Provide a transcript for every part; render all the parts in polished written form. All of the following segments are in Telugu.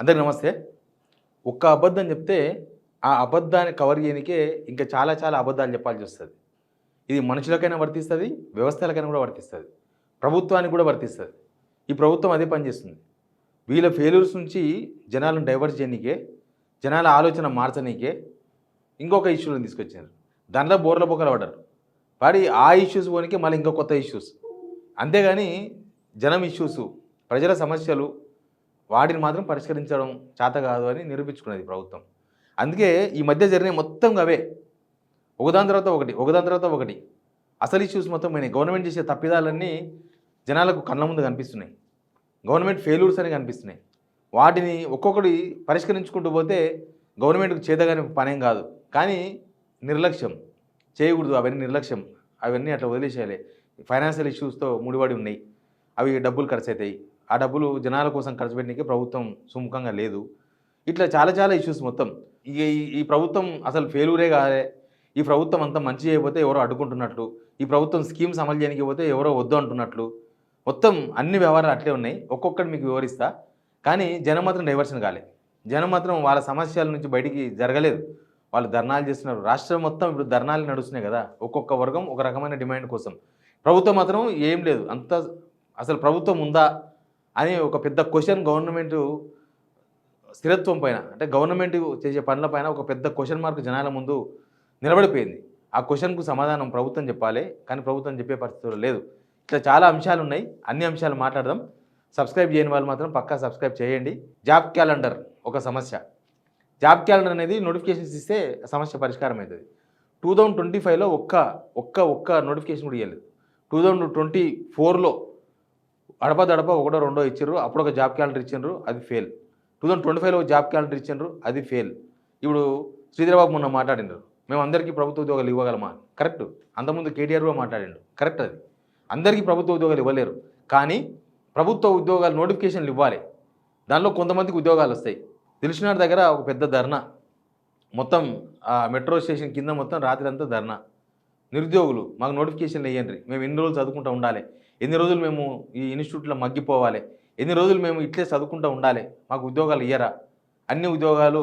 అందరికి నమస్తే. ఒక్క అబద్ధం చెప్తే, ఆ అబద్ధాన్ని కవర్ చేయనీకే ఇంకా చాలా చాలా అబద్ధాలు చెప్పాల్సొస్తది. ఇది మనుషులకైనా వర్తిస్తది, వ్యవస్థలకైనా కూడా వర్తిస్తది. ప్రభుత్వానికి కూడా వర్తిస్తది. ఈ ప్రభుత్వం అదే పని చేస్తుంది. వీళ్ళ ఫెయిల్యూర్స్ నుంచి జనాలను డైవర్ట్ చేయనీకే, జనాల ఆలోచన మార్చనీకే ఇంకొక ఇష్యూలను తీసుకొచ్చారు. దాంట్లో బోర్ల బొక్కల పడ్డారు. పడి ఆ ఇష్యూస్ పోనీకే మళ్ళీ ఇంకో కొత్త ఇష్యూస్. అంతేగాని జనం ఇష్యూసు, ప్రజల సమస్యలు వాటిని మాత్రం పరిష్కరించడం చేత కాదు అని నిరూపించుకున్నది ప్రభుత్వం. అందుకే ఈ మధ్య జరిగినయి మొత్తం అవే. ఒకదాని తర్వాత ఒకటి, ఒకదాని తర్వాత ఒకటి. అసలు ఇష్యూస్ మొత్తం పోయినాయి. గవర్నమెంట్ చేసే తప్పిదాలన్నీ జనాలకు కళ్ళ ముందు కనిపిస్తున్నాయి. గవర్నమెంట్ ఫెయిల్యూర్స్ అని కనిపిస్తున్నాయి. వాటిని ఒక్కొక్కటి పరిష్కరించుకుంటూ పోతే గవర్నమెంట్‌కు చేతగాని పనేం కాదు. కానీ నిర్లక్ష్యం చేయకూడదు. అవన్నీ నిర్లక్ష్యం. అవన్నీ అట్లా వదిలేసేయాలి. ఫైనాన్షియల్ ఇష్యూస్‌తో ముడిపడి ఉన్నాయి. అవి డబ్బులు ఖర్చయితాయి. ఆ డబ్బులు జనాల కోసం ఖర్చు పెట్టనీకి ప్రభుత్వం సుముఖంగా లేదు. ఇట్లా చాలా చాలా ఇష్యూస్ మొత్తం. ఇగ ఈ ప్రభుత్వం అసలు ఫెయిల్యూరే కాదే. ఈ ప్రభుత్వం అంతా మంచి చేయకపోతే ఎవరో అడ్డుకుంటున్నట్లు. ఈ ప్రభుత్వం స్కీమ్స్ అమలు చేయనీకపోతే ఎవరో వద్దు అంటున్నట్లు. మొత్తం అన్ని వ్యవహారాలు అట్లే ఉన్నాయి. ఒక్కొక్కటి మీకు వివరిస్తా. కానీ జనం మాత్రం డైవర్షన్ కాలే. జనం మాత్రం వాళ్ళ సమస్యల నుంచి బయటికి జరగలేదు. వాళ్ళు ధర్నాలు చేస్తున్నారు. రాష్ట్రం మొత్తం ఇప్పుడు ధర్నాలు నడుస్తున్నాయి కదా! ఒక్కొక్క వర్గం ఒక రకమైన డిమాండ్ కోసం. ప్రభుత్వం మాత్రం ఏం లేదు. అసలు ప్రభుత్వం ఉందా అని ఒక పెద్ద క్వెషన్ గవర్నమెంటు స్థిరత్వం పైన, అంటే గవర్నమెంట్ చేసే పనుల పైన ఒక పెద్ద క్వెషన్ మార్క్ జనాల ముందు నిలబడిపోయింది. ఆ క్వెషన్‌కు సమాధానం ప్రభుత్వం చెప్పాలి. కానీ ప్రభుత్వం చెప్పే పరిస్థితుల్లో లేదు. ఇట్లా చాలా అంశాలు ఉన్నాయి. అన్ని అంశాలు మాట్లాడదాం. సబ్స్క్రైబ్ చేయని వాళ్ళు మాత్రం పక్కా సబ్స్క్రైబ్ చేయండి. జాబ్ క్యాలెండర్ ఒక సమస్య. జాబ్ క్యాలెండర్ అనేది నోటిఫికేషన్స్ ఇస్తే సమస్య పరిష్కారం అవుతుంది. 2025లో ఒక్క నోటిఫికేషన్ కూడా ఇవ్వలేదు. 2024లో అడపదడప ఒకటో రెండో ఇచ్చిండ్రు. అప్పుడు ఒక జాబ్ క్యాలెండర్ ఇచ్చిండ్రు, అది ఫెయిల్. 2025లో ఒక జాబ్ క్యాలెండర్ ఇచ్చిండ్రు, అది ఫెయిల్. ఇప్పుడు శ్రీధరబాబు మొన్న మాట్లాడిండ్రు, మేము అందరికీ ప్రభుత్వ ఉద్యోగాలు ఇవ్వగలమా? కరెక్ట్. అంతకుముందు కేటీఆర్ కూడా మాట్లాడిండు, కరెక్ట్. అది అందరికీ ప్రభుత్వ ఉద్యోగాలు ఇవ్వలేరు. కానీ ప్రభుత్వ ఉద్యోగాలు నోటిఫికేషన్లు ఇవ్వాలి. దానిలో కొంతమందికి ఉద్యోగాలు వస్తాయి. దిల్సుఖ్నగర్ దగ్గర ఒక పెద్ద ధర్నా, మొత్తం మెట్రో స్టేషన్ కింద మొత్తం రాత్రి అంతా ధర్నా. నిరుద్యోగులు మాకు నోటిఫికేషన్లు వేయండి, మేము ఎన్ని రోజులు చదువుకుంటూ ఉండాలి, ఎన్ని రోజులు మేము ఈ ఇన్స్టిట్యూట్లో మగ్గిపోవాలి, ఎన్ని రోజులు మేము ఇట్లే చదువుకుంటూ ఉండాలి, మాకు ఉద్యోగాలు ఇయ్యరా? అన్ని ఉద్యోగాలు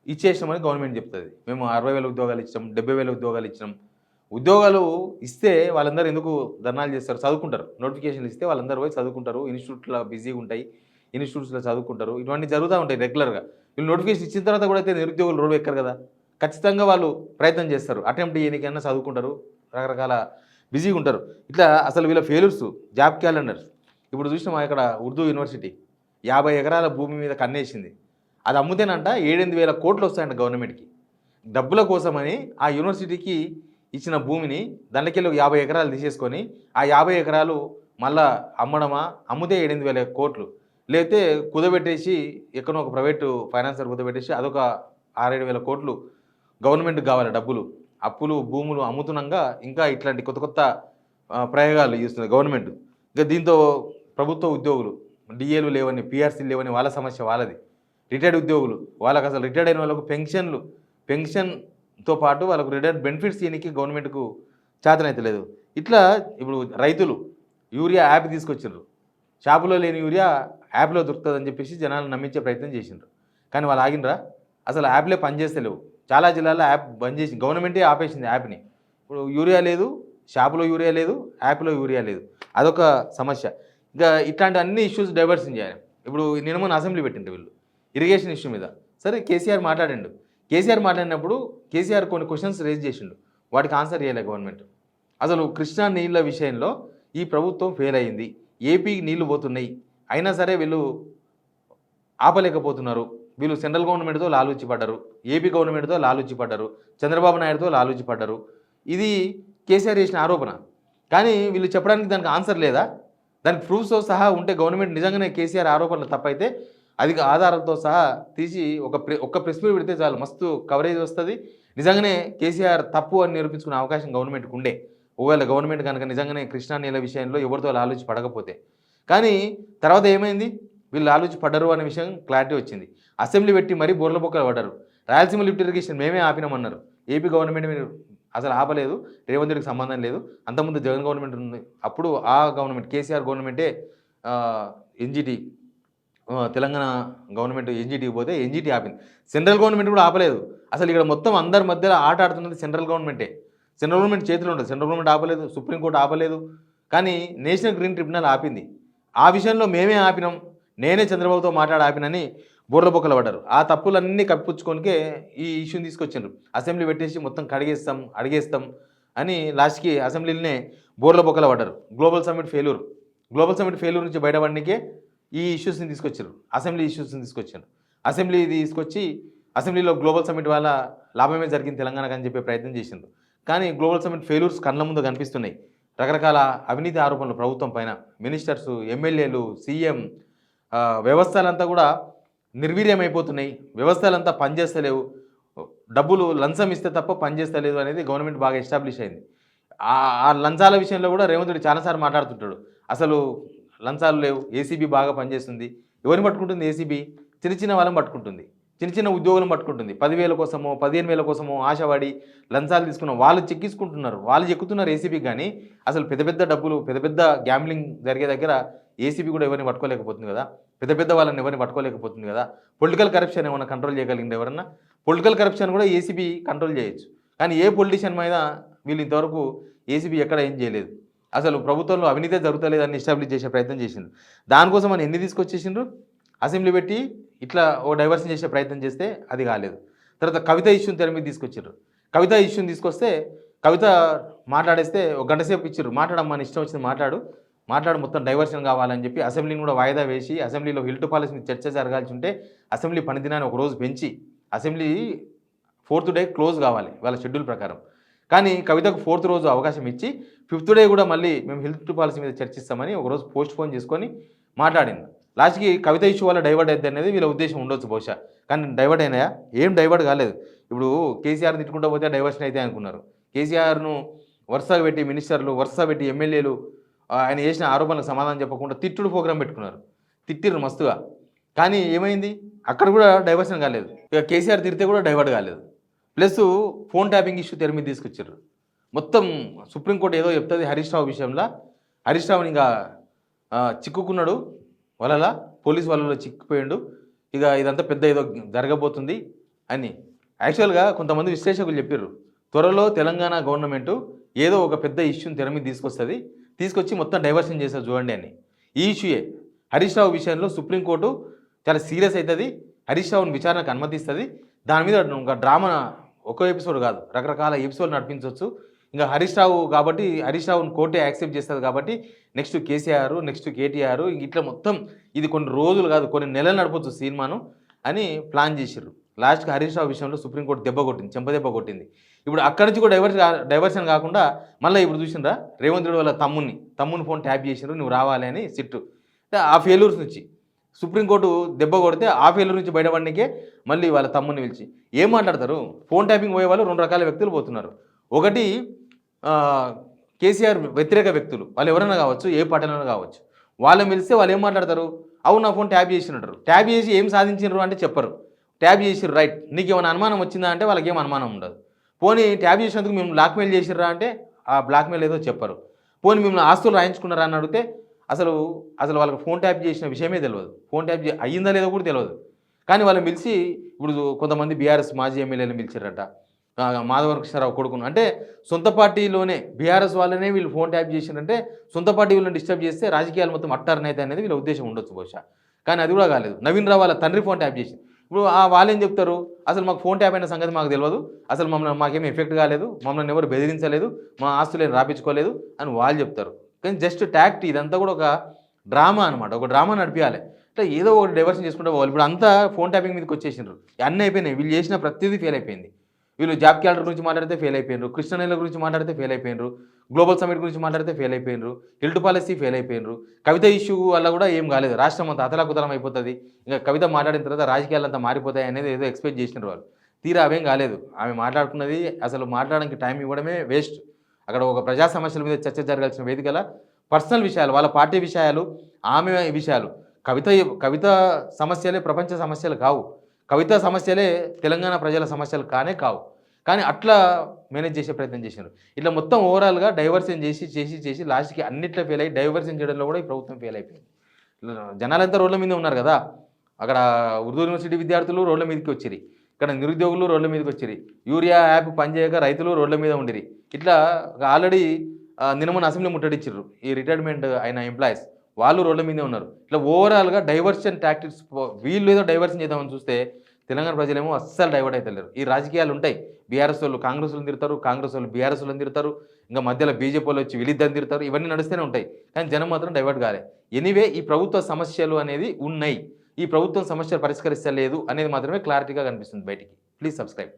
ఇచ్చేసామని గవర్నమెంట్ చెప్తుంది. మేము 60,000 ఉద్యోగాలు ఇచ్చాం, 70,000 ఉద్యోగాలు ఇచ్చినాం. ఉద్యోగాలు ఇస్తే వాళ్ళందరూ ఎందుకు ధర్నాలు చేస్తారు? చదువుకుంటారు. నోటిఫికేషన్లు ఇస్తే వాళ్ళందరూ పోయి చదువుకుంటారు. ఇన్స్టిట్యూట్లో బిజీగా ఉంటాయి, ఇన్స్టిట్యూట్స్లో చదువుకుంటారు. ఇవన్నీ జరుగుతూ ఉంటాయి రెగ్యులర్గా. వీళ్ళు నోటిఫికేషన్ ఇచ్చిన తర్వాత కూడా అయితే నిరుద్యోగులు రోడ్డు ఎక్కరు కదా. ఖచ్చితంగా వాళ్ళు ప్రయత్నం చేస్తారు, అటెంప్ట్ చేయడానికైనా చదువుకుంటారు, రకరకాల బిజీగా ఉంటారు. ఇట్లా అసలు వీళ్ళ ఫెయిల్యూర్స్, జాబ్ క్యాలెండర్స్. ఇప్పుడు చూసినాం ఇక్కడ ఉర్దూ యూనివర్సిటీ 50 ఎకరాల భూమి మీద కన్నేసింది. అది అమ్ముతేనంట 7-8 కోట్లు వస్తాయంట గవర్నమెంట్కి. డబ్బుల కోసమని ఆ యూనివర్సిటీకి ఇచ్చిన భూమిని దాంట్లోకెళ్ళి 50 ఎకరాలు తీసేసుకొని ఆ 50 ఎకరాలు మళ్ళా అమ్మడమా, అమ్మితే 7-8 కోట్లు, లేకపోతే కుదబెట్టేసి ఎక్కడో ఒక ప్రైవేటు ఫైనాన్సర్ కుదబెట్టేసి అదొక 6-7 కోట్లు గవర్నమెంట్కి కావాలి డబ్బులు. అప్పులు భూములు అమ్ముతున్నాగా ఇంకా ఇట్లాంటి కొత్త కొత్త ప్రయోగాలు చేస్తుంది గవర్నమెంట్. ఇంకా దీంతో ప్రభుత్వ ఉద్యోగులు డిఏలు లేవని, పిఆర్సీలు లేవని వాళ్ళ సమస్య వాళ్ళది. రిటైర్డ్ ఉద్యోగులు వాళ్ళకి అసలు రిటైర్డ్ అయిన వాళ్ళకు పెన్షన్తో పాటు వాళ్ళకు రిటైర్డ్ బెనిఫిట్స్ ఇవ్వడానికి గవర్నమెంట్కు చేతనైతలేదు. ఇట్లా ఇప్పుడు రైతులు యూరియా యాప్ తీసుకొచ్చిండ్రు. షాపులో లేని యూరియా యాప్లో దొరుకుతుందని చెప్పేసి జనాలను నమ్మించే ప్రయత్నం చేసిండ్రు. కానీ వాళ్ళు ఆగినరా? అసలు యాప్లే పనిచేస్తలేవు. చాలా జిల్లాల్లో యాప్ బంద్ చేసి గవర్నమెంటే ఆపేసింది యాప్ని. ఇప్పుడు యూరియా లేదు, షాపులో యూరియా లేదు, యాప్లో యూరియా లేదు. అదొక సమస్య. ఇంకా ఇట్లాంటి అన్ని ఇష్యూస్ డైవర్షన్ చేయాలి. ఇప్పుడు నిన్న మొన్న అసెంబ్లీ పెట్టిండ్రు వీళ్ళు ఇరిగేషన్ ఇష్యూ మీద. సరే కేసీఆర్ మాట్లాడిండు. కేసీఆర్ మాట్లాడినప్పుడు కేసీఆర్ కొన్ని క్వశ్చన్స్ రేజ్ చేసిండు, వాటికి ఆన్సర్ చేయలే గవర్నమెంట్. అసలు కృష్ణా నీళ్ళ విషయంలో ఈ ప్రభుత్వం ఫెయిల్ అయింది. ఏపీకి నీళ్లు పోతున్నాయి, అయినా సరే వీళ్ళు ఆపలేకపోతున్నారు. వీళ్ళు సెంట్రల్ గవర్నమెంట్తో లాలూచి పడ్డారు, ఏపీ గవర్నమెంట్తో లాలూచి పడ్డారు, చంద్రబాబు నాయుడుతో లాలూచి పడ్డారు. ఇది కేసీఆర్ చేసిన ఆరోపణ. కానీ వీళ్ళు చెప్పడానికి దానికి ఆన్సర్ లేదా? దానికి ప్రూఫ్స్తో సహా ఉంటే గవర్నమెంట్ నిజంగానే కేసీఆర్ ఆరోపణలు తప్పైతే అది ఆధారాలతో సహా తీసి ఒక్క ప్రెస్ మీట్ పెడితే చాలు, మస్తు కవరేజ్ వస్తుంది. నిజంగానే కేసీఆర్ తప్పు అని నిరూపించుకునే అవకాశం గవర్నమెంట్కి ఉండే, ఒకవేళ గవర్నమెంట్ కనుక నిజంగానే కృష్ణా నీళ్ళ విషయంలో ఎవరితో ఆలోచి పడకపోతే. కానీ తర్వాత ఏమైంది? వీళ్ళు ఆలోచి పడ్డరు అనే విషయం క్లారిటీ వచ్చింది. అసెంబ్లీ పెట్టి మరీ బోర్ల బొక్కలు పడ్డారు. రాయలసీమ లిఫ్ట్ ఇరిగేషన్ మేమే ఆపినామన్నారు. ఏపీ గవర్నమెంట్ మీరు అసలు ఆపలేదు, రేవంత్ రెడ్డికి సంబంధం లేదు. అంతకుముందు జగన్ గవర్నమెంట్ ఉంది, అప్పుడు ఆ గవర్నమెంట్ కేసీఆర్ గవర్నమెంటే ఎన్జిటి తెలంగాణ గవర్నమెంట్ ఎన్‌జీటీకి పోతే ఎన్‌జీటీ ఆపింది. సెంట్రల్ గవర్నమెంట్ కూడా ఆపలేదు. అసలు ఇక్కడ మొత్తం అందరి మధ్యలో ఆట ఆడుతున్నది సెంట్రల్ గవర్నమెంటే. సెంట్రల్ గవర్నమెంట్ చేతిలో ఉంటది. సెంట్రల్ గవర్నమెంట్ ఆపలేదు. సుప్రీంకోర్టు ఆపలేదు. కానీ నేషనల్ గ్రీన్ ట్రిబ్యునల్ ఆపింది. ఆ విషయంలో మేమే ఆపినాం. నేనే చంద్రబాబుతో మాట్లాడి ఆపినని బుర్ర బొక్కలు పడ్డారు. ఆ తప్పులన్నీ కప్పిపుచ్చుకోనికే ఈ ఇష్యూని తీసుకొచ్చిండ్రు. అసెంబ్లీ పెట్టేసి మొత్తం కడిగేస్తాం, అడిగేస్తాం అని లాస్ట్‌కి అసెంబ్లీలోనే బోర్ల బొక్కల పడ్డారు. Global summit failure. Global summit failure నుంచి బయటపడనికే ఈ ఇష్యూస్‌ని తీసుకొచ్చారు. అసెంబ్లీ ఇష్యూస్‌ని తీసుకొచ్చారు. అసెంబ్లీ తీసుకొచ్చి అసెంబ్లీలో గ్లోబల్ సమ్మిట్ వల్ల లాభమే జరిగింది తెలంగాణకు అని చెప్పే ప్రయత్నం చేసిండ్రు. కానీ గ్లోబల్ సమ్మిట్ ఫెయిల్యూర్స్ కళ్ళ ముందు కనిపిస్తున్నాయి. రకరకాల అవినీతి ఆరోపణలు ప్రభుత్వం పైన మినిస్టర్స్, ఎమ్మెల్యేలు, సీఎం వ్యవస్థలంతా కూడా నిర్వీర్యమైపోతున్నాయి. వ్యవస్థలంతా పనిచేస్తలేవు. డబ్బులు లంచం ఇస్తే తప్ప పనిచేస్తలేదు అనేది గవర్నమెంట్ బాగా ఎస్టాబ్లిష్ అయింది. ఆ లంచాల విషయంలో కూడా రేవంత్ రెడ్డి చాలాసార్లు మాట్లాడుతుంటాడు. అసలు లంచాలు లేవు, ఏసీబీ బాగా పనిచేస్తుంది. ఎవరిని పట్టుకుంటుంది ఏసీబీ? చిన్న చిన్న వాళ్ళని పట్టుకుంటుంది, చిన్న చిన్న ఉద్యోగులను పట్టుకుంటుంది. 10,000 కోసమో 15,000 కోసమో ఆశపడి లంచాలు తీసుకున్న వాళ్ళు చెక్కించుకుంటున్నారు, వాళ్ళు చెక్కుతున్నారు ఏసీబీ. కానీ అసలు పెద్ద పెద్ద డబ్బులు, పెద్ద పెద్ద గ్యాంబ్లింగ్ జరిగే దగ్గర ఏసీబీ కూడా ఎవరిని పట్టుకోలేకపోతుంది కదా. పెద్ద పెద్ద వాళ్ళని ఎవరిని పట్టుకోలేకపోతుంది కదా. పొలిటికల్ కరప్షన్ ఏమైనా కంట్రోల్ చేయగలిగింది ఎవరన్నా? పొలిటికల్ కరప్షన్ కూడా ఏసీబీ కంట్రోల్ చేయొచ్చు. కానీ ఏ పొలిటీషియన్ మీద వీళ్ళు ఇంతవరకు ఏసీబీ ఎక్కడ ఏం చేయలేదు. అసలు ప్రభుత్వంలో అవినీతే జరుగుతలేదని ఎస్టాబ్లిష్ చేసే ప్రయత్నం చేసిండ్రు. దానికోసం మనం ఎన్ని తీసుకొచ్చేసిండ్రు? అసెంబ్లీ పెట్టి ఇట్లా ఓ డైవర్షన్ చేసే ప్రయత్నం చేస్తే అది కాలేదు. తర్వాత కవిత ఇష్యూని తెర మీద తీసుకొచ్చారు. కవిత ఇష్యూని తీసుకొస్తే కవిత మాట్లాడేస్తే ఒక గంట సేపు ఇచ్చారు. మాట్లాడమ్మని ఇష్టం వచ్చింది మాట్లాడు మొత్తం డైవర్షన్ కావాలని చెప్పి అసెంబ్లీని కూడా వాయిదా వేసి అసెంబ్లీలో హిల్ట్ పాలసీ మీద చర్చ జరగాల్సి ఉంటే అసెంబ్లీ పనిదినాన్ని ఒక రోజు పెంచి అసెంబ్లీ 4th డే క్లోజ్ కావాలి వాళ్ళ షెడ్యూల్ ప్రకారం. కానీ కవితకు 4th రోజు అవకాశం ఇచ్చి 5th డే కూడా మళ్ళీ మేము హిల్ట్ పాలసీ మీద చర్చిస్తామని ఒకరోజు పోస్ట్ పోన్ చేసుకొని మాట్లాడింది. లాస్ట్కి కవిత ఇష్యూ వల్ల డైవర్ట్ అవుతుంది అనేది వీళ్ళ ఉద్దేశం ఉండొచ్చు బహుశా. కానీ డైవర్ట్ అయినాయా? ఏం డైవర్ట్ కాలేదు. ఇప్పుడు కేసీఆర్ తిట్టుకుంటూ పోతే డైవర్షన్ అయితే అనుకున్నారు. కేసీఆర్ను వరుసగా పెట్టి మినిస్టర్లు, వరుసగా పెట్టి ఎమ్మెల్యేలు ఆయన చేసిన ఆరోపణలకు సమాధానం చెప్పకుండా తిట్టుడు ప్రోగ్రాం పెట్టుకున్నారు. తిట్టిర్రు మస్తుగా. కానీ ఏమైంది? అక్కడ కూడా డైవర్షన్ కాలేదు. ఇక కేసీఆర్ తిరితే కూడా డైవర్ట్ కాలేదు. ప్లస్ ఫోన్ ట్యాపింగ్ ఇష్యూ తెర మీద తీసుకొచ్చారు. మొత్తం సుప్రీంకోర్టు ఏదో చెప్తుంది హరీష్ రావు విషయంలో. హరీష్ రావుని ఇంకా చిక్కుకున్నాడు వలలా, పోలీస్ వలలో చిక్కుపోయాడు. ఇక ఇదంతా పెద్ద ఏదో జరగబోతుంది అని యాక్చువల్గా కొంతమంది విశ్లేషకులు చెప్పారు. త్వరలో తెలంగాణ గవర్నమెంట్ ఏదో ఒక పెద్ద ఇష్యూని తెర మీద తీసుకొచ్చి మొత్తం డైవర్షన్ చేస్తారు చూడండి అని. ఈ ఇష్యూయే హరీష్ రావు విషయంలో సుప్రీంకోర్టు చాలా సీరియస్ అవుతుంది. హరీష్ రావుని విచారణకు అనుమతిస్తుంది. దాని మీద ఒక డ్రామా ఒక్కో ఎపిసోడ్ కాదు, రకరకాల ఎపిసోడ్ నడిపించవచ్చు. ఇంకా హరీష్ రావు కాబట్టి హరీష్ రావుని కోర్టే యాక్సెప్ట్ చేస్తుంది కాబట్టి నెక్స్ట్ కేసీఆర్, నెక్స్ట్ కేటీఆర్, ఇట్లా మొత్తం ఇది కొన్ని రోజులు కాదు కొన్ని నెలలు నడపచ్చు సినిమాను అని ప్లాన్ చేసిర్రు. లాస్ట్కి హరీష్ రావు విషయంలో సుప్రీంకోర్టు దెబ్బ కొట్టింది, చెంపదెబ్బ కొట్టింది. ఇప్పుడు అక్కడి నుంచి కూడా డైవర్షన్ కాకుండా మళ్ళీ ఇప్పుడు చూసినరా రేవంత్ రెడ్డి వాళ్ళ తమ్ముని ఫోన్ ట్యాప్ చేసినారు, నువ్వు రావాలి అని సిట్టు. ఆ ఫెయిల్యూర్స్ నుంచి సుప్రీంకోర్టు దెబ్బ కొడితే ఆ ఫెయిల్యూర్ నుంచి బయటపడడానికే మళ్ళీ వాళ్ళ తమ్ముని పిలిచి ఏం మాట్లాడతారు? ఫోన్ ట్యాపింగ్ పోయే వాళ్ళు 2 రకాల వ్యక్తులు పోతున్నారు. ఒకటి కేసీఆర్ వ్యతిరేక వ్యక్తులు, వాళ్ళు ఎవరైనా కావచ్చు, ఏ పార్టీలోనే కావచ్చు. వాళ్ళని పిలిస్తే వాళ్ళు ఏం మాట్లాడతారు? అవును నా ఫోన్ ట్యాప్ చేసినట్టు. ట్యాప్ చేసి ఏం సాధించారు అంటే చెప్పరు. ట్యాప్ చేసిర్రు రైట్, నీకు ఏమైనా అనుమానం వచ్చిందా అంటే వాళ్ళకి ఏం అనుమానం ఉండదు. పోనీ ట్యాప్ చేసినందుకు మేము బ్లాక్మెయిల్ చేసిర్రా అంటే ఆ బ్లాక్మెయిల్ ఏదో చెప్పరు. పోనీ మిమ్మల్ని ఆస్తులు రాయించుకున్నారా అని అడిగితే అసలు వాళ్ళకి ఫోన్ ట్యాప్ చేసిన విషయమే తెలియదు. ఫోన్ ట్యాప్ అయ్యిందా లేదో కూడా తెలియదు. కానీ వాళ్ళని పిలిచి ఇప్పుడు కొంతమంది బీఆర్ఎస్ మాజీ ఎమ్మెల్యేలను పిలిచారట, మాధవ కృష్ణారావు కొడుకును. అంటే సొంత పార్టీలోనే బీఆర్ఎస్ వాళ్ళనే వీళ్ళు ఫోన్ ట్యాప్ చేసినంటే సొంత పార్టీ వీళ్ళని డిస్టర్బ్ చేస్తే రాజకీయాలు మొత్తం అట్టారనైతే అనేది వీళ్ళ ఉద్దేశం ఉండొచ్చు బహుశా. కానీ అది కూడా కాలేదు. నవీన్ రావు వాళ్ళ తండ్రి ఫోన్ ట్యాప్ చేసి ఇప్పుడు వాళ్ళేం చెప్తారు? అసలు మాకు ఫోన్ ట్యాప్ అయిన సంగతి మాకు తెలియదు, అసలు మాకేమీ ఎఫెక్ట్ కాలేదు, మమ్మల్ని ఎవరు బెదిరించలేదు, మా ఆస్తులేని రాపించుకోలేదు అని వాళ్ళు చెప్తారు. కానీ జస్ట్ ట్యాక్ట్ ఇదంతా కూడా ఒక డ్రామా అనమాట. ఒక డ్రామా నడిపించాలి. అంటే ఏదో ఒకటి డైవర్షన్ చేసుకుంటే పోవాలి. ఇప్పుడు అంతా ఫోన్ ట్యాపింగ్ మీదకి వచ్చేసినారు. అన్నీ అయిపోయినాయి. వీళ్ళు చేసిన ప్రతిదీ ఫెయిల్ అయిపోయింది. వీళ్ళు జాబ్ క్యాలెండర్ గురించి మాట్లాడితే ఫెయిల్ అయిపోయినారు, కృష్ణనేల గురించి మాట్లాడితే ఫెయిల్ అయిపోయినారు, గ్లోబల్ సమిట్ గురించి మాట్లాడితే ఫెయిల్ అయిపోయినారు, హిల్ట్ పాలసీ ఫెయిల్ అయిపోయినారు, కవిత ఇష్యూ వల్ల కూడా ఏం కాలేదు. రాష్ట్రం అంతా అతలాకుతలం అయిపోతుంది, ఇంకా కవిత మాట్లాడిన తర్వాత రాజకీయాలు అంతా మారిపోతాయి అనేది ఏదో ఎక్స్పెక్ట్ చేసినారు వాళ్ళు. తీరా అవేం కాలేదు. ఆమె మాట్లాడుకున్నది అసలు మాట్లాడడానికి టైం ఇవ్వడమే వేస్ట్. అక్కడ ఒక ప్రజా సమస్యల మీద చర్చ జరగాల్సిన వేదికల పర్సనల్ విషయాలు, వాళ్ళ పార్టీ విషయాలు, ఆమె విషయాలు, కవిత సమస్యలే ప్రపంచ సమస్యలు కావు, కవిత సమస్యలే తెలంగాణ ప్రజల సమస్యలు కావు. కానీ అట్లా మేనేజ్ చేసే ప్రయత్నం చేశారు. ఇట్లా మొత్తం ఓవరాల్గా డైవర్షన్ చేసి లాస్ట్కి అన్నిట్లో ఫెయిల్ అయ్యి డైవర్షన్ చేయడంలో కూడా ఈ ప్రభుత్వం ఫెయిల్ అయిపోయింది. జనాలంతా రోడ్ల మీద ఉన్నారు కదా. అక్కడ ఉర్దూ యూనివర్సిటీ విద్యార్థులు రోడ్ల మీదకి వచ్చిరి, ఇక్కడ నిరుద్యోగులు రోడ్ల మీదకి వచ్చిరి, యూరియా యాప్ పనిచేయక రైతులు రోడ్ల మీద ఉండిరి. ఇట్లా ఆల్రెడీ నిన్న మొన్న అసెంబ్లీ ముట్టడిచ్చిర్రు ఈ రిటైర్మెంట్ అయిన ఎంప్లాయీస్, వాళ్ళు రోడ్ల మీదే ఉన్నారు. ఇట్లా ఓవరాల్గా డైవర్షన్ టాక్టిక్స్, వీళ్ళు ఏదో డైవర్షన్ చేద్దామని చూస్తే తెలంగాణ ప్రజలేమో అస్సలు డైవర్ట్ అవుతలేరు. ఈ రాజకీయాలు ఉంటాయి, బీఆర్ఎస్ వాళ్ళు కాంగ్రెస్ వాళ్ళని తిడతారు, కాంగ్రెస్ వాళ్ళు బీఆర్ఎస్ వాళ్ళని తిడతారు, ఇంకా మధ్యలో బీజేపీ వాళ్ళు వచ్చి వీళ్ళిద్దరిని తిడతారు, ఇవన్నీ నడుస్తూనే ఉంటాయి. కానీ జనం మాత్రం డైవర్ట్ కాలే. ఎనీవే ఈ ప్రభుత్వ సమస్యలు అనేది ఉన్నాయి, ఈ ప్రభుత్వం సమస్యలు పరిష్కరిస్తలేదు అనేది మాత్రమే క్లారిటీగా కనిపిస్తుంది బయటికి. Please subscribe.